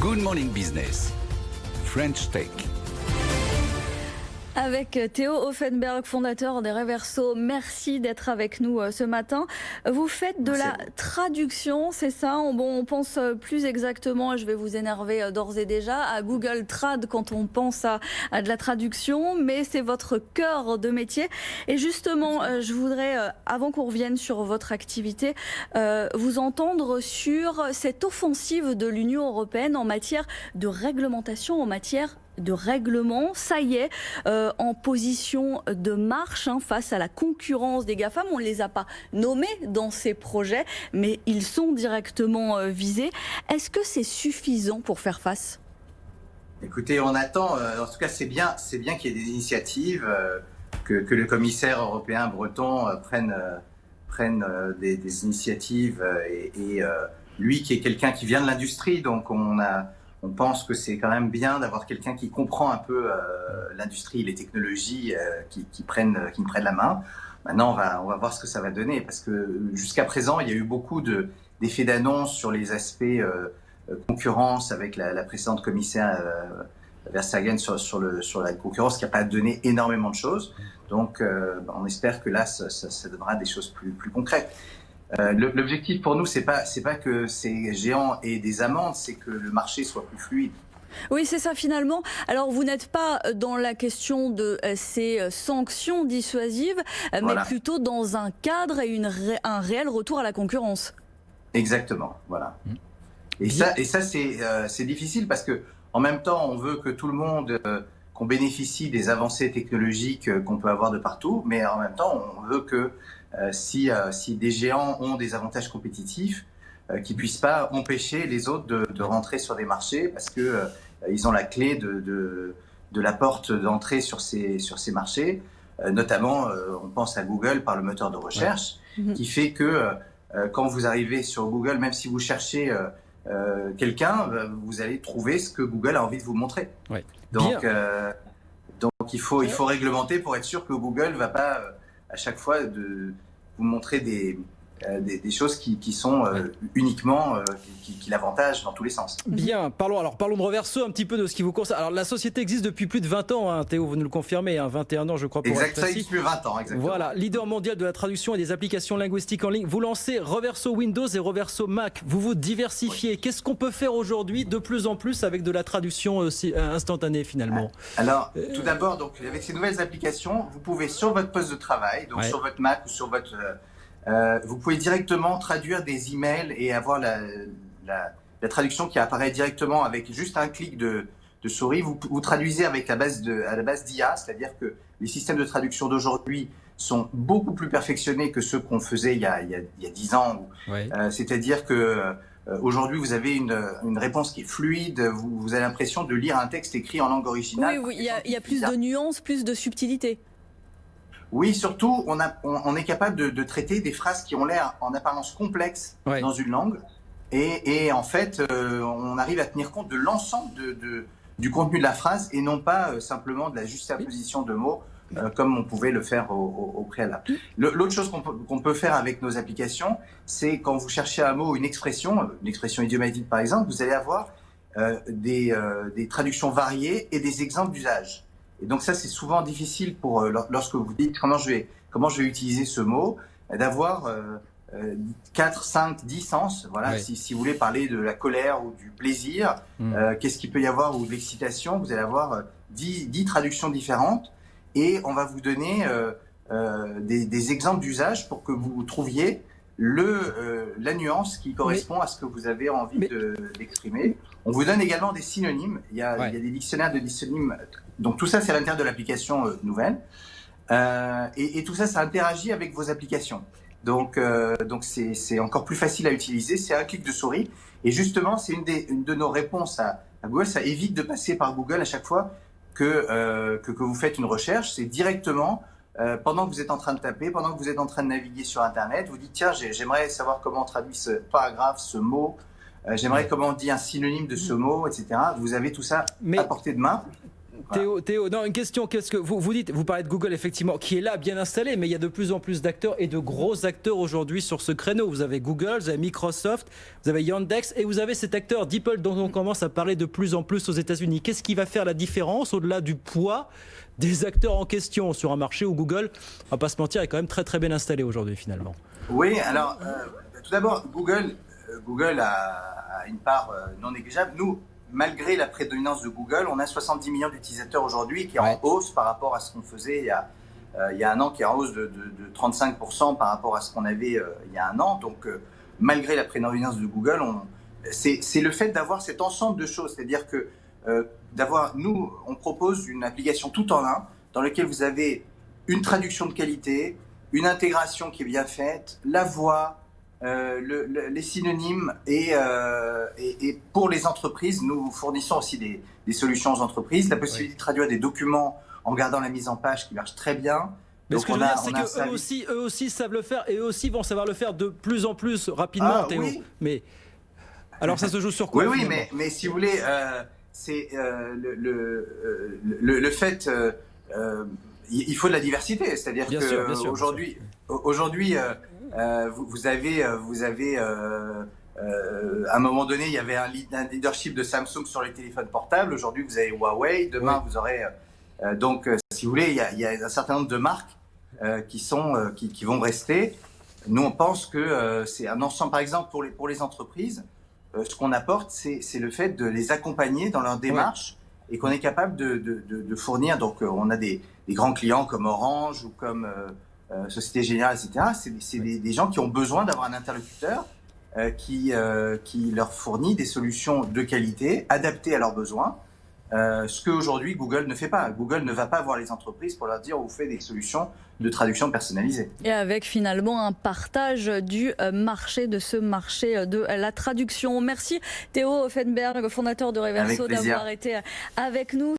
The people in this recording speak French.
Good Morning Business, French Tech. Avec Théo Offenberg, fondateur des Reverso, merci d'être avec nous ce matin. Vous faites de la traduction, c'est ça? On pense plus exactement, je vais vous énerver d'ores et déjà, à Google Trad quand on pense à de la traduction, mais c'est votre cœur de métier. Et justement, je voudrais, avant qu'on revienne sur votre activité, vous entendre sur cette offensive de l'Union européenne en matière de réglementation, en matière de règlement. Ça y est, en position de marche face à la concurrence des GAFAM. On ne les a pas nommés dans ces projets, mais ils sont directement visés. Est-ce que c'est suffisant pour faire face? Écoutez, on attend, en tout cas c'est bien qu'il y ait des initiatives, que le commissaire européen breton prenne des initiatives et lui qui est quelqu'un qui vient de l'industrie, donc on pense que c'est quand même bien d'avoir quelqu'un qui comprend un peu l'industrie, les technologies qui prennent la main. Maintenant, on va voir ce que ça va donner, parce que jusqu'à présent, il y a eu beaucoup d'effets d'annonce sur les aspects concurrence avec la précédente commissaire Verstappen sur la concurrence, qui n'a pas donné énormément de choses. Donc, on espère que là, ça donnera des choses plus concrètes. L'objectif pour nous, c'est pas que ces géants aient des amendes, c'est que le marché soit plus fluide. Oui, c'est ça finalement. Alors, vous n'êtes pas dans la question de ces sanctions dissuasives, mais plutôt dans un cadre et un réel retour à la concurrence. Exactement, voilà. Et ça c'est difficile parce que en même temps, on veut que tout le monde, qu'on bénéficie des avancées technologiques qu'on peut avoir de partout, mais en même temps, on veut que si des géants ont des avantages compétitifs, qu'ils ne puissent pas empêcher les autres de rentrer sur des marchés, parce que ils ont la clé de la porte d'entrée sur ces marchés. Notamment, on pense à Google par le moteur de recherche, qui fait que quand vous arrivez sur Google, même si vous cherchez quelqu'un, vous allez trouver ce que Google a envie de vous montrer. Ouais. Donc il faut réglementer pour être sûr que Google ne va pas à chaque fois vous montrer des choses qui sont uniquement qui l'avantagent dans tous les sens. Bien, parlons de Reverso, un petit peu de ce qui vous concerne. Alors la société existe depuis plus de 20 ans, Théo, vous nous le confirmez, 21 ans je crois pour être précis. Ça existe depuis 20 ans, exactement. Voilà, leader mondial de la traduction et des applications linguistiques en ligne. Vous lancez Reverso Windows et Reverso Mac, vous vous diversifiez. Qu'est-ce qu'on peut faire aujourd'hui de plus en plus avec de la traduction instantanée finalement? Alors, tout d'abord, donc avec ces nouvelles applications, vous pouvez sur votre poste de travail, donc sur votre Mac ou sur votre... vous pouvez directement traduire des emails et avoir la traduction qui apparaît directement avec juste un clic de souris. Vous traduisez avec à la base d'IA, c'est-à-dire que les systèmes de traduction d'aujourd'hui sont beaucoup plus perfectionnés que ceux qu'on faisait il y a 10 ans. C'est-à-dire que aujourd'hui, vous avez une réponse qui est fluide, vous avez l'impression de lire un texte écrit en langue originale. Oui, il y a plus de nuances, plus de subtilité. Oui, surtout, on est capable de traiter des phrases qui ont l'air en apparence complexes dans une langue. Et en fait, on arrive à tenir compte de l'ensemble du contenu de la phrase et non pas simplement de la juxtaposition de mots comme on pouvait le faire au préalable. L'autre chose qu'on peut faire avec nos applications, c'est quand vous cherchez un mot, une expression idiomatique par exemple, vous allez avoir des traductions variées et des exemples d'usage. Et donc ça, c'est souvent difficile lorsque vous dites comment je vais utiliser ce mot, d'avoir 4, 5, 10 sens. Voilà, si vous voulez parler de la colère ou du plaisir, qu'est-ce qu'il peut y avoir, ou de l'excitation, vous allez avoir 10 traductions différentes et on va vous donner des exemples d'usage pour que vous trouviez la nuance qui correspond à ce que vous avez envie d'exprimer. On vous donne également des synonymes. Il y a des dictionnaires de synonymes. Donc tout ça, c'est à l'intérieur de l'application nouvelle. Et tout ça, ça interagit avec vos applications. Donc c'est encore plus facile à utiliser. C'est un clic de souris. Et justement, c'est une de nos réponses à Google. Ça évite de passer par Google à chaque fois que vous faites une recherche. C'est directement... pendant que vous êtes en train de taper, pendant que vous êtes en train de naviguer sur Internet, vous dites tiens, j'aimerais savoir comment on traduit ce paragraphe, ce mot, j'aimerais comment on dit un synonyme de ce mot, etc. Vous avez tout ça à portée de main. Théo, non, une question. Qu'est-ce que vous dites? Vous parlez de Google, effectivement, qui est là, bien installé, mais il y a de plus en plus d'acteurs et de gros acteurs aujourd'hui sur ce créneau. Vous avez Google, vous avez Microsoft, vous avez Yandex et vous avez cet acteur DeepL dont on commence à parler de plus en plus aux États-Unis. Qu'est-ce qui va faire la différence au-delà du poids des acteurs en question sur un marché où Google, on va pas se mentir, est quand même très très bien installé aujourd'hui finalement? Oui, alors tout d'abord, Google a une part non négligeable. Nous, malgré la prédominance de Google, on a 70 millions d'utilisateurs aujourd'hui, qui est en hausse par rapport à ce qu'on faisait il y a un an, qui est en hausse de 35% par rapport à ce qu'on avait il y a un an. Donc, malgré la prédominance de Google, c'est le fait d'avoir cet ensemble de choses. C'est-à-dire que nous, on propose une application tout en un, dans laquelle vous avez une traduction de qualité, une intégration qui est bien faite, la voix, les synonymes et pour les entreprises, nous fournissons aussi des solutions aux entreprises, la possibilité de traduire des documents en gardant la mise en page qui marche très bien. Mais donc ce que je veux dire, c'est qu'eux aussi savent le faire et eux aussi vont savoir le faire de plus en plus rapidement, Théo. Oui. Mais alors ça se joue sur quoi? Oui, mais si vous voulez, c'est le fait. Il faut de la diversité, c'est-à-dire qu'aujourd'hui, vous avez à un moment donné, il y avait un leadership de Samsung sur les téléphones portables. Aujourd'hui, vous avez Huawei. Demain, vous aurez donc, si vous voulez, il y a un certain nombre de marques qui vont rester. Nous, on pense que c'est un ensemble. Par exemple, pour les entreprises, ce qu'on apporte, c'est le fait de les accompagner dans leur démarche et qu'on est capable de fournir. Donc, on a des grands clients comme Orange ou comme Société Générale, etc. C'est des gens qui ont besoin d'avoir un interlocuteur qui leur fournit des solutions de qualité, adaptées à leurs besoins. Ce qu'aujourd'hui Google ne fait pas. Google ne va pas voir les entreprises pour leur dire vous faites des solutions de traduction personnalisée. Et avec finalement un partage du marché, de ce marché de la traduction. Merci Théo Offenberg, fondateur de Reverso, d'avoir été avec nous.